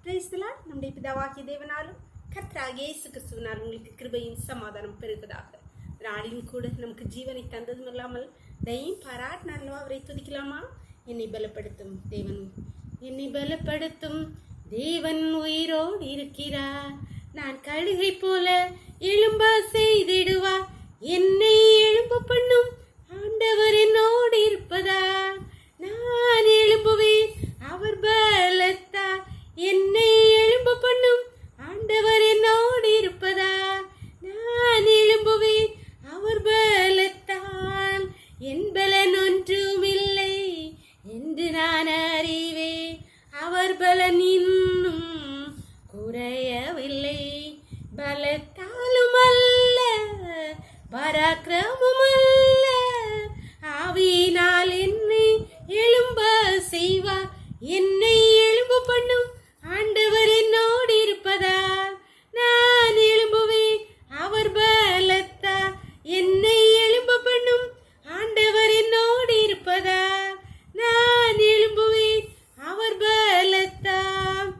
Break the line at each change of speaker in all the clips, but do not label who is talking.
Praise the Lord. நம்முடைய பிதாவாகிய தேவனாலும் கர்த்தராகிய இயேசு கிறிஸ்துவினால் உங்களுக்கு கிருபையும் சமாதானம் பெருகுவதாக. நாளிலும் கூட நமக்கு ஜீவனை தந்ததும் இல்லாமல் தயையும் பாராட்டினாலும் அவரை துதிக்கலாமா? என்னை பலப்படுத்தும் தேவன் உயிரோடு இருக்கிறார். நான் கழுகை போல எழும்ப செய்திடுவார். என்னை எழும்ப பண்ணும் ஆண்டவர் என்னோடு இருப்பதா. நான் எழும்புவேன் அவர் பலத்தார். என்னை எழும்ப பண்ணும் ஆண்டவர் என்னோடு இருப்பதா. நான் எழும்புவேன் அவர் பலத்தால். என் பலன் ஒன்றுமில்லை என்று நான் அறிவேன். அவர் பலன் இன்னும் குறையவில்லை. பலத்தாலும் அல்ல பராக்கிரமும் அல்ல, ஆவியினால் என்னை எழும்ப செய்வார். என்னை எழும்ப பண்ணும் ஆண்டவர் என்னோடு இருப்பதால். நான் எழும்புவேன் அவர் பலத்தால். என்னை எழும்ப பண்ணும் ஆண்டவர் என்னோடு இருப்பதால். நான் எழும்புவேன் அவர் பலத்தால்.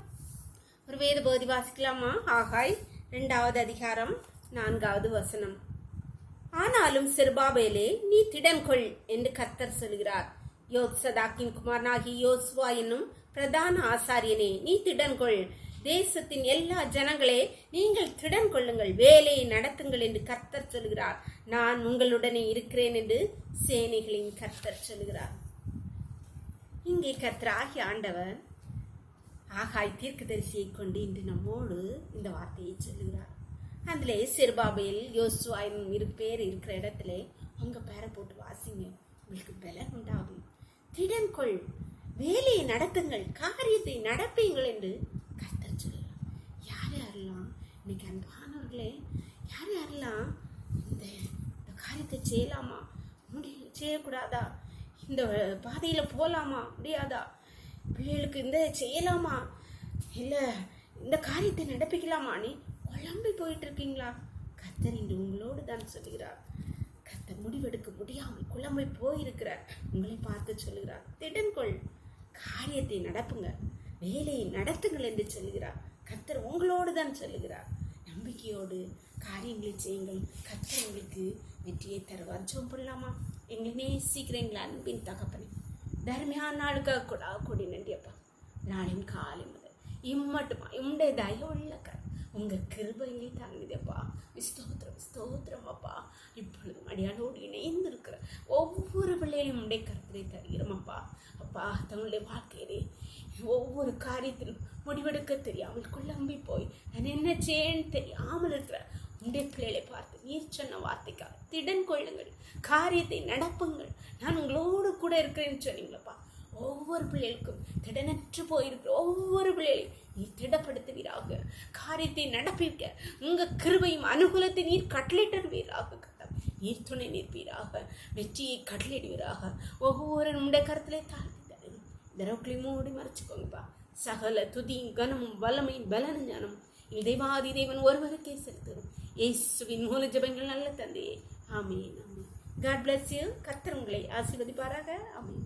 ஒரு வேத பகுதி வாசிக்கலாமா? ஆகாய் 2வது அதிகாரம் 4வது வசனம். ஆனாலும் செருபாபேலே, நீ திடன்கொள் என்று கர்த்தர் சொல்கிறார். யோத்சதாக்கின் குமாரனாகி யோசுவா என்னும் பிரதான ஆசாரியனே, நீ திடன்கொள். தேசத்தின் எல்லா ஜனங்களே, நீங்கள் திடன் கொள்ளுங்கள், வேலையை நடத்துங்கள் என்று கர்த்தர் சொல்கிறார். நான் உங்களுடனே இருக்கிறேன் என்று சேனைகளின் கர்த்தர் சொல்கிறார். இங்கே கர்த்தராகிய ஆண்டவர் ஆகாய் தீர்க்கதரிசியை கொண்டு இன்று நம்மோடு இந்த வார்த்தையை சொல்லுகிறார். அதிலே செருபாபேல் யோசுவா இரு பேர் இருக்கிற இடத்துல உங்க பேரை போட்டு வாசிங்க, உங்களுக்கு பலன் உண்டாகும். திடன்கொள், வேலையை நடத்துங்கள், காரியத்தை நடப்பீங்கள் என்று கர்த்தர் சொல்லுகிறார். யார் யாரெல்லாம் இன்னைக்கு அன்பானவர்களே, யார் யாரெல்லாம் இந்த காரியத்தை செய்யலாமா, செய்யக்கூடாதா, இந்த பாதையில போலாமா, முடியாதா, பிள்ளைகளுக்கு இந்த செய்யலாமா, இல்லை இந்த காரியத்தை நடப்பிக்கலாமான்னு குழம்பி போயிட்டு இருக்கீங்களா? கர்த்தர் இன்று உங்களோடு தான் சொல்கிறார். கர்த்தர் முடிவெடுக்க முடியாமல் குழம்பி போயிருக்கிறார். உங்களை பார்த்து சொல்லுகிறார், திடன்கொள், காரியத்தை நடப்புங்க, வேலையை நடத்துங்கள் என்று சொல்லுகிறார். கர்த்தர் உங்களோடு தான் சொல்லுகிறார். நம்பிக்கையோடு காரியங்களை செய்யுங்கள், கர்த்தர் உங்களுக்கு வெற்றியை தருவார். ஜெபம் பண்ணலாமா? எங்களை நேசிக்கிறீங்களா அன்பின் தகப்பனே, தர்மியான நாளுக்காக கூட கூடி நன்றியப்பா. நாளின் காலை முதல் இம்மட்டுமா உம்முடைய தயவுள்ள உங்க கிருபையை தாங்குதப்பா. ஸ்தோத்திரம் ஸ்தோத்திரம் அப்பா. இப்பொழுது அடியானோடு இணைந்து இருக்கிற ஒவ்வொரு பிள்ளைகளையும் உடைய கருத்தை தருகிறோம் அப்பா. அப்பா, தங்களுடைய வாழ்க்கையிலே ஒவ்வொரு காரியத்திலும் முடிவெடுக்க தெரியாமல் குழம்பி போய் நான் என்ன செய்யன்னு தெரியாமல் இருக்கிற உடைய பிள்ளைகளை பார்த்து நீர் சொன்ன வார்த்தைக்காக திடன் கொள்ளுங்கள், காரியத்தை நடப்புங்கள், நான் உங்களோடு கூட இருக்கிறேன்னு சொன்னீங்களப்பா. ஒவ்வொரு பிள்ளைகளுக்கும் திடனற்று போயிருக்கிற ஒவ்வொரு பிள்ளைகளையும் நீர் திடப்படுத்துவீராக. காரியத்தை நடப்பிக்க உங்க கிருபையும் அனுகூலத்தை நீர் கட்டளையிடுவீராக. நீர் துணை நிற்பீராக, வெற்றியை கட்டளையிடுவீராக. ஒவ்வொரு நம்முடைய கருத்திலே தாழ்த்தி தரும் தரவுகளை மூடி மறைச்சுக்கோங்கப்பா. சகல துதியும் கனமும் வல்லமையும் பலனும் ஞானம் தேவாதி தேவன் ஒருவருக்கே செலுத்தரும். இயேசுவின் மூல ஜெபங்கள் நல்ல தந்தையே, ஆமென் ஆமென். God bless you. கர்த்தர் உங்களை ஆசீர்வதிப்பாராக. ஆமென்.